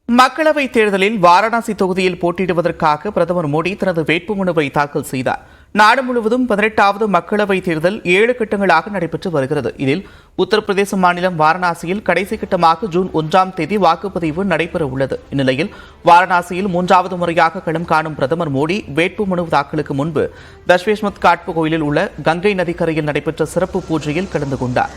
மக்களவைத் தேர்தலில் வாரணாசி தொகுதியில் போட்டியிடுவதற்காக பிரதமர் மோடி தனது வேட்புமனுவை தாக்கல் செய்தார். நாடு முழுவதும் 18வது மக்களவைத் தேர்தல் 7 கட்டங்களாக நடைபெற்று வருகிறது. இதில் உத்தரப்பிரதேச மாநிலம் வாரணாசியில் கடைசி கட்டமாக ஜூன் 1ஆம் தேதி வாக்குப்பதிவு நடைபெற உள்ளது. இந்நிலையில் வாரணாசியில் 3வது முறையாக களம் காணும் பிரதமர் மோடி வேட்புமனு தாக்கலுக்கு முன்பு தஷ்வேஷ்மத் காட் கோயிலில் உள்ள கங்கை நதிக்கரையில் நடைபெற்ற சிறப்பு பூஜையில் கலந்து கொண்டார்.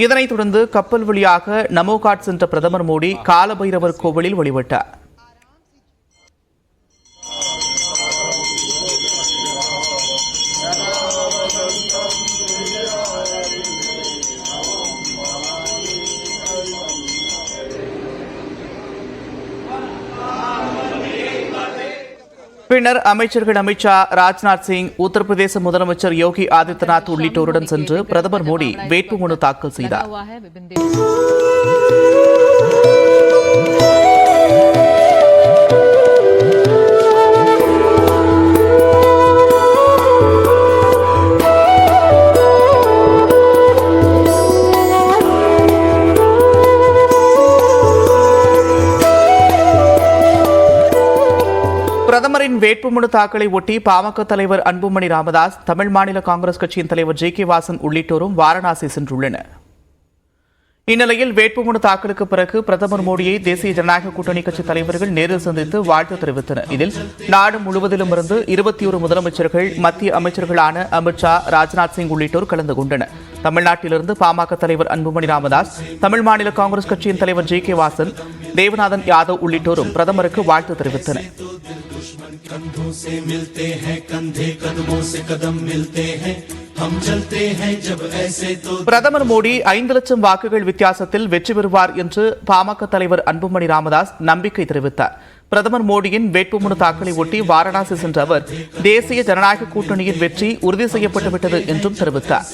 இதனைத் தொடர்ந்து கப்பல் வழியாக நமோ காட் சென்ற பிரதமர் மோடி காலபைரவர் கோவிலில் வழிபட்டார். பின்னர் அமைச்சர்கள் அமித் ஷா, ராஜ்நாத் சிங், உத்தரப்பிரதேச முதலமைச்சர் யோகி ஆதித்யநாத் உள்ளிட்டோருடன் சென்று பிரதமர் மோடி வேட்புமனு தாக்கல் செய்தார். பிரதமரின் வேட்புமனு தாக்கலை ஒட்டி பாமக தலைவர் அன்புமணி ராமதாஸ், தமிழ் மாநில காங்கிரஸ் கட்சியின் தலைவர் ஜே.கே. வாசன் உள்ளிட்டோரும் வாரணாசி சென்றுள்ளனர். இந்நிலையில் வேட்புமனு தாக்கலுக்கு பிறகு பிரதமர் மோடியை தேசிய ஜனநாயக கூட்டணி கட்சி தலைவர்கள் நேரில் சந்தித்து வாழ்த்து தெரிவித்தனர். இதில் நாடு முழுவதிலும் இருந்து 21 முதலமைச்சர்கள், மத்திய அமைச்சர்களான அமித் ஷா, ராஜ்நாத் சிங் உள்ளிட்டோர் கலந்து கொண்டனர். தமிழ்நாட்டிலிருந்து பாமக தலைவர் அன்புமணி ராமதாஸ், தமிழ் மாநில காங்கிரஸ் கட்சியின் தலைவர் ஜே.கே. வாசன், தேவநாதன் யாதவ் உள்ளிட்டோரும் பிரதமருக்கு வாழ்த்து தெரிவித்தனர். பிரதமர் மோடி 5 லட்சம் வாக்குகள் வித்தியாசத்தில் வெற்றி பெறுவார் என்று பாமக தலைவர் அன்புமணி ராமதாஸ் நம்பிக்கை தெரிவித்தார். பிரதமர் மோடியின் வேட்புமனு தாக்கலை ஒட்டி வாரணாசி சென்ற அவர் தேசிய ஜனநாயக கூட்டணியின் வெற்றி உறுதி செய்யப்பட்டுவிட்டது என்றும் தெரிவித்தார்.